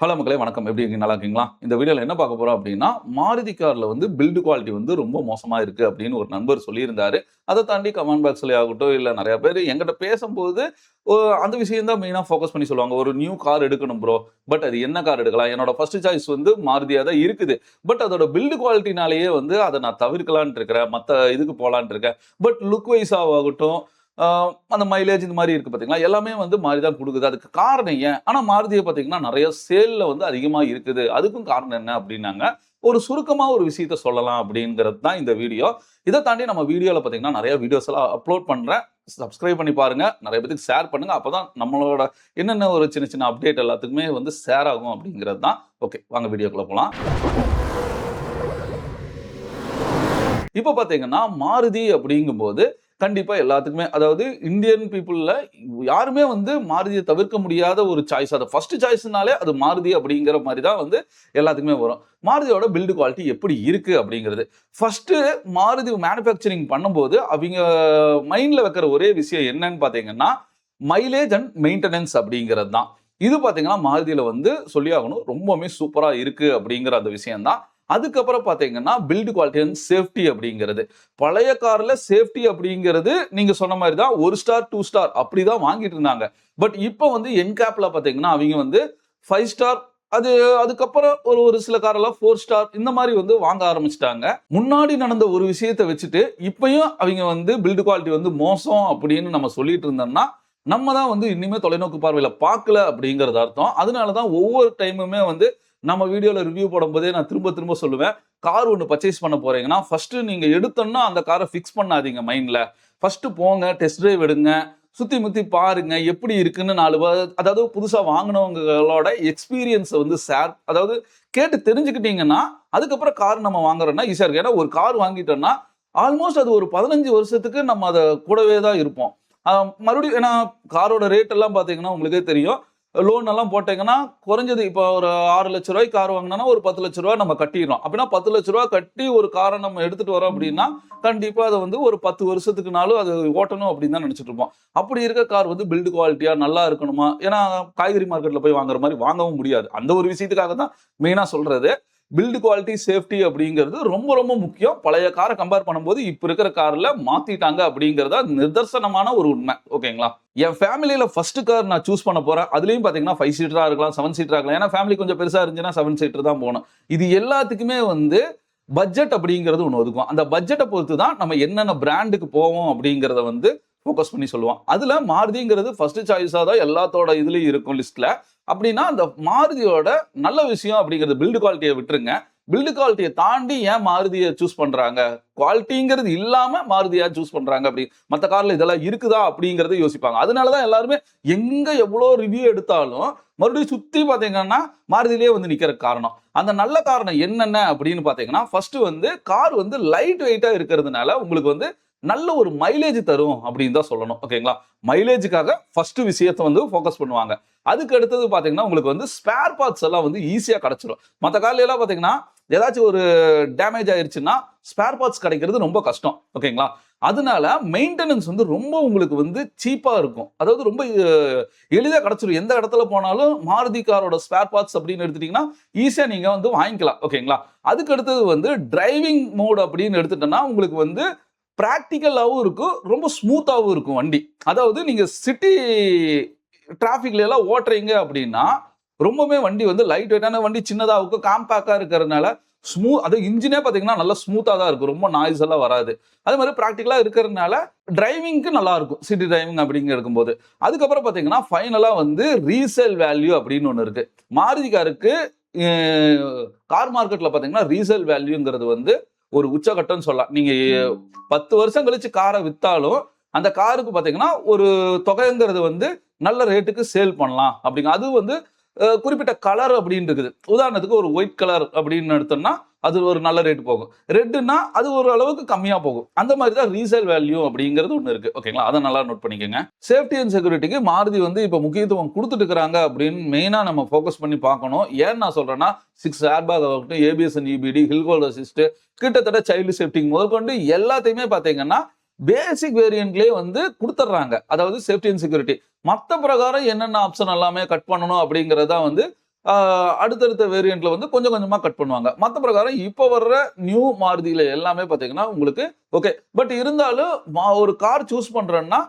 Hello மக்களே வணக்கம். எப்படி இருக்கீங்க? நல்லா இருக்கீங்களா? இந்த வீடியோல என்ன பார்க்க போறோம் அப்படின்னா, மாருதி கார்ல வந்து பில்ட் குவாலிட்டி வந்து ரொம்ப மோசமா இருக்கு அப்படின்னு ஒரு நண்பர் சொல்லியிருந்தாரு. அத தாண்டி கமெண்ட் பாக்ஸ்ல ஆகட்டும், இல்ல நெறைய பேர் என்கிட்ட பேசம்போது, ஒ அந்த விஷயம் தான் மெயினா ஃபோக்கஸ் பண்ணி சொல்லுவாங்க. ஒரு நியூ கார் எடுக்கணும் ப்ரோ. பட் அது என்ன கார் எடுக்கலாம்? என்னோட ஃபர்ஸ்ட் சாய்ஸ் வந்து மாருதியா தான் இருக்குது. பட் அதோட பில்ட் குவாலிட்டினாலேயே வந்து அத நான் தவிர்க்கலான்ட்டு இருக்கிறேன். மத்த இதுக்கு போலான்ட்டு இருக்கேன். பட் லுக் வைஸா ஆகட்டும், ஆ அந்த மைலேஜ் இந்த மாரி இருக்கு பார்த்தீங்களா? எல்லாமே வந்து மாரி தான் குடுக்குது. அதுக்கு காரணம் ஏன்? ஆனா மாருதிய பார்த்தீங்கன்னா, நெறைய சேல்ல வந்து அதிகமா இருக்குது. அதுக்கும் காரணம் என்ன அப்டின்னாங்க, ஒரு சுருக்கமா ஒரு விஷயத்த சொல்லலாம் அப்டிங்கிறது தான் இந்த வீடியோ. இத தாண்டி நம்ம வீடியோல பார்த்தீங்கன்னா, நெறைய வீடியோஸ் எல்லாம் அப்லோட் பண்றேன். சப்ஸ்கிரைப் பண்ணி பாருங்க. நெறைய பேத்துக்கு ஷேர் பண்ணுங்க. அப்பதான் நம்மளோட என்னென்ன ஒரு சின்ன சின்ன அப்டேட் எல்லாத்துக்குமே வந்து ஷேர் ஆகும் அப்டிங்கிறது தான். ஓகே, வாங்க வீடியோக்குள்ள போலாம். இப்ப பார்த்தீங்கன்னா, மாருதி அப்படிங்கும்போது, கண்டிப்பா எல்லாத்துக்குமே அதாவது இந்தியன் பீப்பிள்ல யாருமே வந்து மாருதிய தவிர்க்க முடியாத ஒரு சாய்ஸ். அது ஃபர்ஸ்ட் சாய்ஸ்னாலே அது மாருதி அப்படிங்கிற மாரி தான் வந்து எல்லாத்துக்குமே வரும். மாருதியோட பில்ட் குவாலிட்டி எப்படி இருக்கு அப்படிங்கிறது. ஃபர்ஸ்ட்டு மாருதி மேனுஃபேக்சரிங் பண்ணும்போது, அவிங்க மைண்ட்ல வைக்கிற ஒரே விஷயம் என்னன்னு பார்த்தீங்கன்னா, மைலேஜ் அண்ட் மெயின்டனன்ஸ் அப்படிங்கிறது தான். இது பார்த்தீங்கன்னா, மாருதியில வந்து சொல்லியே ஆகணும். ரொம்பவுமே சூப்பரா இருக்கு அப்படிங்கிற அந்த விஷயம் தான். அதுக்கப்புறம் பார்த்தீங்கன்னா, பில்ட் குவாலிட்டி அண்ட் சேஃப்டி அப்படிங்கிறது. பழைய கார்ல சேஃப்டி அப்படிங்கிறது நீங்க சொன்ன மாரி தான் 1 ஸ்டார், 2 ஸ்டார் அப்படி தான் வாங்கிட்டு இருந்தாங்க. பட் இப்ப வந்து என்கேப்ல பார்த்தீங்கன்னா, அவிங்க வந்து 5 ஸ்டார் அது அதுக்கப்புறம் ஒரு ஒரு சில காரெல்லாம் 4 ஸ்டார் இந்த மாரி வந்து வாங்க ஆரம்பிச்சுட்டாங்க. முன்னாடி நடந்த ஒரு விஷயத்த வச்சுட்டு, இப்பயும் அவிங்க வந்து பில்ட் குவாலிட்டி வந்து மோசம் அப்படின்னு நம்ம சொல்லிட்டு இருந்தோம்னா, நம்ம தான் வந்து இனிமே தொலைநோக்கு பார்வையில பார்க்கல அப்படிங்கிறது அர்த்தம். அதனால தான் ஒவ்வொரு டைமுமே வந்து நம்ம வீடியோல ரிவ்யூ போடும்போதே நான் திரும்ப திரும்ப சொல்லுவேன். கார் ஒண்ணு பர்ச்சேஸ் பண்ண போறீங்கன்னா, ஃபர்ஸ்ட்டு நீங்க எடுத்தோம்னா அந்த கார ஃபிக்ஸ் பண்ணாதீங்க மைண்ட்ல. ஃபர்ஸ்ட்டு போங்க, டெஸ்ட் டிரைவ் எடுங்க. சுத்தி முத்தி பாருங்க. எப்படி இருக்குன்னு 4 அதாவது புதுசா வாங்குனவங்களோட எக்ஸ்பீரியன்ஸ வந்து அதாவது கேட்டு தெரிஞ்சுக்கிட்டீங்கன்னா, அதுக்கப்புறம் கார் நம்ம வாங்குறோம்னா ஈஸியா இருக்கும். ஏன்னா ஒரு கார் வாங்கிட்டோம்னா, ஆல்மோஸ்ட் அது ஒரு 15 வருஷத்துக்கு நம்ம அத கூடவே தான் இருப்போம். அ மறுபடியும் ஏன்னா காரோட ரேட் எல்லாம் பார்த்தீங்கன்னா, உங்களுக்கே தெரியும். லோன் எல்லாம் போட்டீங்கன்னா, குறைஞ்சது இப்போ ஒரு ரூ. 6,00,000 கார் வாங்குனோம்னா, ஒரு ரூ. 10,00,000 நம்ம கட்டிர்றோம். அப்படின்னா ரூ. 10,00,000 கட்டி ஒரு கார நம்ம எடுத்துட்டு வரோம் அப்படின்னா, கண்டிப்பா அத வந்து ஒரு 10 வருஷத்துக்குனாலும் அது ஓட்டணும் அப்படின்னு தான் நெனச்சுட்டு இருப்போம். அப்படி இருக்க கார் வந்து பில்ட் குவாலிட்டியா நல்லா இருக்கணுமா? ஏன்னா காய்கறி மார்க்கெட்ல போய் வாங்குற மாரி வாங்கவும் முடியாது. அந்த ஒரு விஷயத்துக்காக தான் மெயினா சொல்றது. பில்ட் குவாலிட்டி, சேஃப்டி அப்படிங்கிறது ரொம்ப ரொம்ப முக்கியம். பழைய கார கம்பேர் பண்ணும்போது, இப்ப இருக்கிற கார்ல மாத்திட்டாங்க அப்படிங்கிறது தான் நிதர்சனமான ஒரு உண்மை. ஓகேங்களா? என் ஃபேமிலில ஃபர்ஸ்ட் கார் நான் சூஸ் பண்ண போறேன். அதுலயும் பார்த்தீங்கன்னா 5 சீட்டரா இருக்கலாம், 7 சீட்டரா இருக்கலாம். ஏன்னா ஃபேமிலி கொஞ்சம் பெருசா இருந்துச்சுன்னா 7 சீட்டர் தான் போணும். இது எல்லாத்துக்குமே வந்து பட்ஜெட் அப்படிங்கிறது ஒண்ணு ஒதுக்கும். அந்த பட்ஜெட்ட பொறுத்து தான் நம்ம என்னென்ன பிராண்டுக்கு போவோம் அப்படிங்கிறத வந்து ஃபோக்கஸ் பண்ணி சொல்லுவோம். அதுல மாருதிங்கிறது ஃபர்ஸ்ட் சாய்ஸா தான் எல்லாத்தோட இதுலயும் இருக்கும் லிஸ்ட்ல. அப்படின்னா அந்த மாருதியோட நல்ல விஷயம் அப்படிங்கிறது பில்ட் குவாலிட்டிய விட்டுருங்க. பில்ட் குவாலிட்டிய தாண்டி ஏன் மாருதிய சூஸ் பண்றாங்க? குவாலிட்டிங்கிறது இல்லாம மாருதியா சூஸ் பண்றாங்க அப்படி. மத்த கார்ல இதெல்லாம் இருக்குதா? அப்படிங்கிறத யோசிப்பாங்க. அதனால தான் எல்லாருமே எங்க எவ்வளோ ரிவ்யூ எடுத்தாலும், மறுபடியும் சுத்தி பார்த்தீங்கன்னா, மாருதியிலேயே வந்து நிக்கிறதுக்கு காரணம். அந்த நல்ல காரணம் என்னென்ன அப்படின்னு பார்த்தீங்கன்னா, ஃபர்ஸ்ட் வந்து கார் வந்து லைட் வெயிட்டா இருக்கிறதுனால, உங்களுக்கு வந்து நல்ல ஒரு மைலேஜ் தரும் அப்படின்னு தான் சொல்லணும். ஓகேங்களா? மைலேஜுக்காக ஃபர்ஸ்ட் விஷயத்த வந்து ஃபோக்கஸ் பண்ணுவாங்க. அதுக்கு அடுத்தது பார்த்தீங்கன்னா, உங்களுக்கு வந்து ஸ்பேர் பார்ட்ஸ் எல்லாம் வந்து ஈஸியா கிடைச்சிரும். மத்த கார்ல எல்லாம் பார்த்தீங்கன்னா, ஏதாச்சும் ஒரு டேமேஜ் ஆயிருச்சுன்னா, ஸ்பேர் பார்ட்ஸ் கிடைக்கிறது ரொம்ப கஷ்டம். ஓகேங்களா? அதனால மெயின்டனன்ஸ் வந்து ரொம்ப உங்களுக்கு வந்து சீப்பா இருக்கும். அதாவது ரொம்ப எளிதா கிடைச்சிரும். எந்த இடத்துல போனாலும் மாருதி காரோட ஸ்பேர் பார்ட்ஸ் அப்படின்னு எடுத்துட்டீங்கன்னா, ஈஸியா நீங்க வந்து வாங்கிக்கலாம். ஓகேங்களா? அதுக்கு அடுத்தது வந்து டிரைவிங் மோட் அப்படின்னு எடுத்துட்டோம்னா, உங்களுக்கு வந்து பிராக்டிகலாவும் இருக்கும். ரொம்ப ஸ்மூத்தாவும் இருக்கும் வண்டி. அதாவது நீங்க சிட்டி டிராபிக்ல எல்லாம் ஓட்டுறீங்க அப்படின்னா, ரொம்பவுமே வண்டி வந்து லைட் வெயிட்டான வண்டி சின்னதா இருக்கும். காம்பேக்ட்டா இருக்கிறதுனால, அதுவும் இன்ஜினே பார்த்தீங்கன்னா, நல்லா ஸ்மூத்தா தான் இருக்கும். ரொம்ப நாய்ஸ் எல்லாம் வராது. அதே மாரி பிராக்டிகலா இருக்கிறதுனால, டிரைவிங்க்கு நல்லா இருக்கும். சிட்டி டிரைவிங் அப்படிங்க எடுக்கும்போது. அதுக்கப்புறம் பார்த்தீங்கன்னா, ஃபைனலா வந்து ரீசேல் வேல்யூ அப்படின்னு ஒண்ணு இருக்கு. மாருதி காருக்கு அ கார் மார்க்கெட்ல பார்த்தீங்கன்னா, ரீசேல் வேல்யூங்கிறது வந்து ஒரு உச்சகட்டம்னு சொல்லலாம். நீங்க 10 வருஷம் கழிச்சு கார வித்தாலும், அந்த காருக்கு பார்த்தீங்கன்னா, ஒரு தொகைங்கிறது வந்து நல்ல ரேட்டுக்கு சேல் பண்ணலாம் அப்படிங்க. அது வந்து குறிப்பிட்ட கலர் அப்படின்னு இருக்குது. உதாரணத்துக்கு ஒரு ஒயிட் கலர் அப்படின்னு எடுத்தோம்னா, அது ஒரு நல்ல ரேட் போகும். ரெட்டுன்னா அது ஒரு அளவுக்கு கம்மியா போகும். அந்த மாரி தான் ரீசேல் வேல்யூ அப்படிங்கிறது ஒண்ணு இருக்கு. ஓகேங்களா? அத நல்லா நோட் பண்ணிக்கங்க. சேஃப்டி அண்ட் செக்யூரிட்டிக்கு மாருதி வந்து இப்ப முக்கியத்துவம் குடுத்துட்டு இருக்காங்க அப்படின்னு மெயினா நம்ம ஃபோக்கஸ் பண்ணி பார்க்கணும். ஏன் நான் சொல்றேன்னா, 6 ஏர் பேக் ஆகட்டும், ABS and EBD, hill hold assist, கிட்டத்தட்ட சைல்டு சேஃப்டி முதற்கொண்டு எல்லாத்தையுமே பார்த்தீங்கன்னா, பேசிக் வேரியன்ட்லயே வந்து குடுத்துடுறாங்க. அதாவது சேஃப்டி அண்ட் செக்யூரிட்டி. மத்த பிரகாரம் என்னென்ன ஆப்ஷன் எல்லாமே கட் பண்ணணும் அப்படிங்கிறது தான் வந்து அடுத்தடுத்த வேரியண்ட்ல வந்து கொஞ்சம் கொஞ்சமா கட் பண்ணுவாங்க. மத்த பிரகாரம் இப்ப வர்ற நியூ மாருதியில எல்லாமே பாத்தீங்கன்னா உங்களுக்கு ஓகே. பட் இருந்தாலும் ஒரு கார் சூஸ் பண்றேன்னா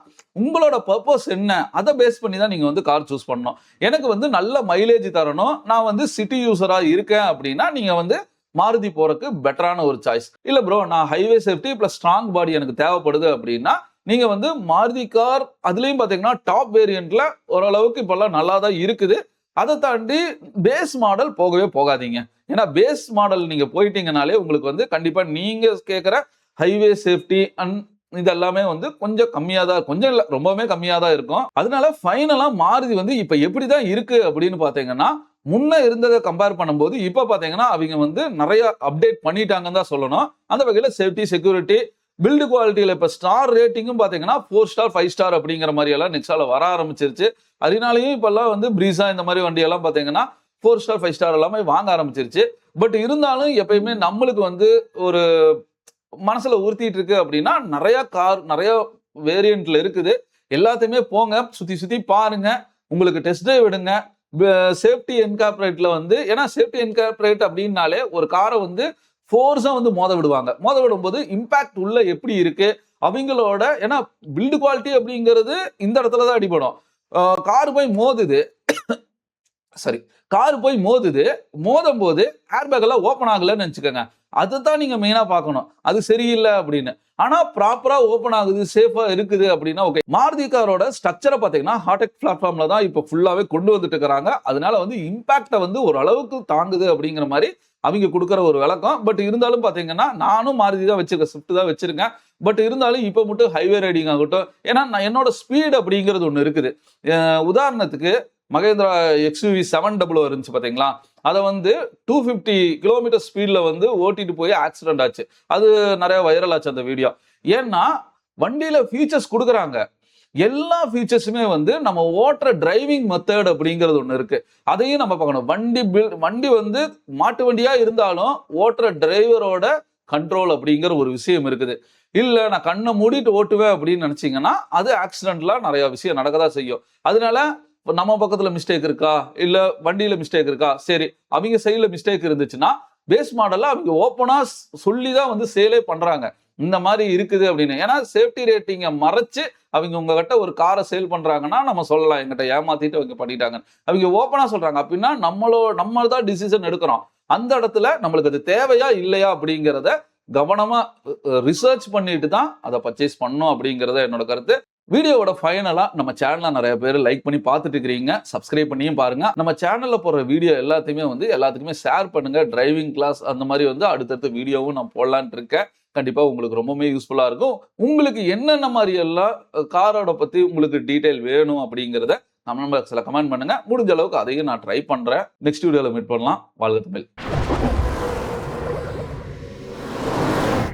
உங்களோட பர்பஸ் என்ன, அதை பேஸ் பண்ணி தான் நீங்க வந்து கார் சூஸ் பண்ணணும். எனக்கு வந்து நல்ல மைலேஜ் தரணும், நான் வந்து சிட்டி யூசரா இருக்கேன் அப்படின்னா நீங்க வந்து மாருதி போறதுக்கு பெட்டரான ஒரு சாய்ஸ். இல்ல ப்ரோ நான் ஹைவே சேஃப்டி பிளஸ் ஸ்ட்ராங் பாடி எனக்கு தேவைப்படுது அப்படின்னா நீங்க வந்து மாருதி கார் அதுலயும் பாத்தீங்கன்னா டாப் வேரியண்ட்ல ஓரளவுக்கு இப்பெல்லாம் நல்லா தான் இருக்குது. அதை தாண்டி பேஸ் மாடல் போகவே போகாதீங்க. ஏன்னா பேஸ் மாடல் நீங்க போயிட்டீங்கனாலே உங்களுக்கு வந்து கண்டிப்பா நீங்க கேட்கிற ஹைவே சேஃப்டி அண்ட் இதெல்லாமே வந்து கொஞ்சம் கம்மியா தான், கொஞ்சம் இல்ல ரொம்பவே கம்மியா தான் இருக்கும். அதனால ஃபைனலா மாருதி வந்து இப்ப எப்படிதான் இருக்கு அப்படின்னு பாத்தீங்கன்னா முன்ன இருந்ததை கம்பேர் பண்ணும்போது இப்ப பாத்தீங்கன்னா அவங்க வந்து நிறைய அப்டேட் பண்ணிட்டாங்கன்னு தான் சொல்லணும். அந்த வகையில சேஃப்டி, செக்யூரிட்டி, பில்டு குவாலிட்டியில இப்ப ஸ்டார் ரேட்டிங்கும் பாத்தீங்கன்னா 4 ஸ்டார் 5 ஸ்டார் அப்படிங்கிற மாதிரி எல்லாம் நெக்ஸால வர ஆரம்பிச்சிருச்சு. அதனாலயும் இப்ப எல்லாம் வந்து பிரீசா இந்த மாதிரி வண்டி எல்லாம் பாத்தீங்கன்னா 4 ஸ்டார் 5 ஸ்டார் எல்லாமே வாங்க ஆரம்பிச்சிருச்சு. பட் இருந்தாலும் எப்பயுமே நம்மளுக்கு வந்து ஒரு மனசுல உறுத்திட்டு இருக்கு அப்படின்னா நிறைய கார் நிறைய வேரியன்ட்ல இருக்குது. எல்லாத்தையுமே போங்க, சுத்தி சுத்தி பாருங்க, உங்களுக்கு டெஸ்ட் டிரைவ் எடுங்க. சேஃப்டி என்கார்பரேட்ல வந்து ஏன்னா சேஃப்டி என்கார்பரேட் அப்படின்னாலே ஒரு காரை வந்து ஃபோர்ஸா வந்து மோத விடுவாங்க. மோத விடும்போது இம்பாக்ட் உள்ள எப்படி இருக்கு அவங்களோட, ஏன்னா பில்டு குவாலிட்டி அப்படிங்கிறது இந்த இடத்துல தான் அடிபடும். கார் போய் மோதுது சரி கார் போய் மோதுது, மோதும் போது ஏர் பேக் எல்லாம் ஓப்பன் ஆகலன்னு நினைச்சுக்கோங்க. அதுதான் நீங்க மெயினா பார்க்கணும், அது சரியில்லை அப்படின்னு. ஆனா ப்ராப்பரா ஓப்பன் ஆகுது, சேஃபா இருக்குது அப்படின்னா ஓகே. மாருதி காரோட ஸ்ட்ரக்சரை பாத்தீங்கன்னா ஹார்டெக் பிளாட்ஃபார்ம்ல தான் இப்ப ஃபுல்லாவே கொண்டு வந்துட்டு இருக்காங்க. அதனால வந்து இம்பாக்டை வந்து ஒரு அளவுக்கு தாங்குது அப்படிங்கிற மாதிரி அவங்க கொடுக்குற ஒரு விளக்கம். பட் இருந்தாலும் பாத்தீங்கன்னா நானும் மாருதி தான் வச்சிருக்கேன், ஸ்விஃப்ட் தான் வச்சிருக்கேன். பட் இருந்தாலும் இப்ப மட்டும் ஹைவே ரைடிங் ஆகட்டும், ஏன்னா என்னோட ஸ்பீட் அப்படிங்கிறது ஒண்ணு இருக்குது. உதாரணத்துக்கு மகேந்திரா XUV 700 இருந்துச்சு பாத்தீங்களா, அதை வந்து 250 கிலோமீட்டர் ஸ்பீட்ல வந்து ஓட்டிட்டு போய் ஆக்சிடென்ட் ஆச்சு. அது நிறைய வைரல் ஆச்சு அந்த வீடியோ. ஏன்னா வண்டியில ஃபீச்சர்ஸ் கொடுக்குறாங்க, எல்லா ஃபீச்சர்ஸுமே வந்து நம்ம ஓட்டுற டிரைவிங் மெத்தட் அப்படிங்கிறது ஒண்ணு இருக்கு, அதையும் நம்ம பார்க்கணும். வண்டி வந்து மாட்டு வண்டியா இருந்தாலும் ஓட்டுற டிரைவரோட கண்ட்ரோல் அப்படிங்கிற ஒரு விஷயம் இருக்குது. இல்ல நான் கண்ணை மூடிட்டு ஓட்டுவேன் அப்படின்னு நினைச்சீங்கன்னா அது ஆக்சிடென்ட்லாம் நிறைய விஷயம் நடக்கதான் செய்யும். அதனால நம்ம பக்கத்துல மிஸ்டேக் இருக்கா, இல்ல வண்டியில மிஸ்டேக் இருக்கா, சரி அவங்க சைட்ல மிஸ்டேக் இருந்துச்சுன்னா பேஸ் மாடல்ல அவங்க ஓப்பனா சொல்லிதான் வந்து சேலே பண்றாங்க இந்த மாதிரி இருக்குது அப்படின்னு. ஏன்னா சேஃப்டி ரேட்டிங்கை மறைச்சு அவங்க உங்ககிட்ட ஒரு காரை சேல் பண்றாங்கன்னா நம்ம சொல்லலாம் எங்கிட்ட ஏமாத்திட்டு அவங்க பண்ணிட்டாங்க. அவங்க ஓப்பனா சொல்றாங்க அப்படின்னா நம்ம தான் டிசிஷன் எடுக்கிறோம். அந்த இடத்துல நம்மளுக்கு அது தேவையா இல்லையா அப்படிங்கிறத கவனமா ரிசர்ச் பண்ணிட்டு தான் அதை பர்ச்சேஸ் பண்ணணும் அப்படிங்கிறத என்னோட கருத்து. வீடியோவோட ஃபைனலா நம்ம சேனலை நிறைய பேர் லைக் பண்ணி பார்த்துட்டு இருக்கிறீங்க, சப்ஸ்கிரைப் பண்ணியும் பாருங்க. நம்ம சேனல்ல போடுற வீடியோ எல்லாத்தையுமே வந்து எல்லாத்துக்குமே ஷேர் பண்ணுங்க. டிரைவிங் கிளாஸ் அந்த மாதிரி வந்து அடுத்தடுத்த வீடியோவும் நான் போடலான்ட்டு இருக்கேன். கண்டிப்பா உங்களுக்கு ரொம்பவே யூஸ்ஃபுல்லா இருக்கும். உங்களுக்கு என்னென்ன மாதிரி எல்லாம் காரோட பத்தி உங்களுக்கு டீடைல் வேணும் அப்படிங்கிறத கமெண்ட் பாக்ஸ்ல கமெண்ட் பண்ணுங்க. முடிஞ்ச அளவுக்கு அதையும் நான் ட்ரை பண்றேன். நெக்ஸ்ட் வீடியோல மீட் பண்ணலாம். வாழ்க தமிழ்.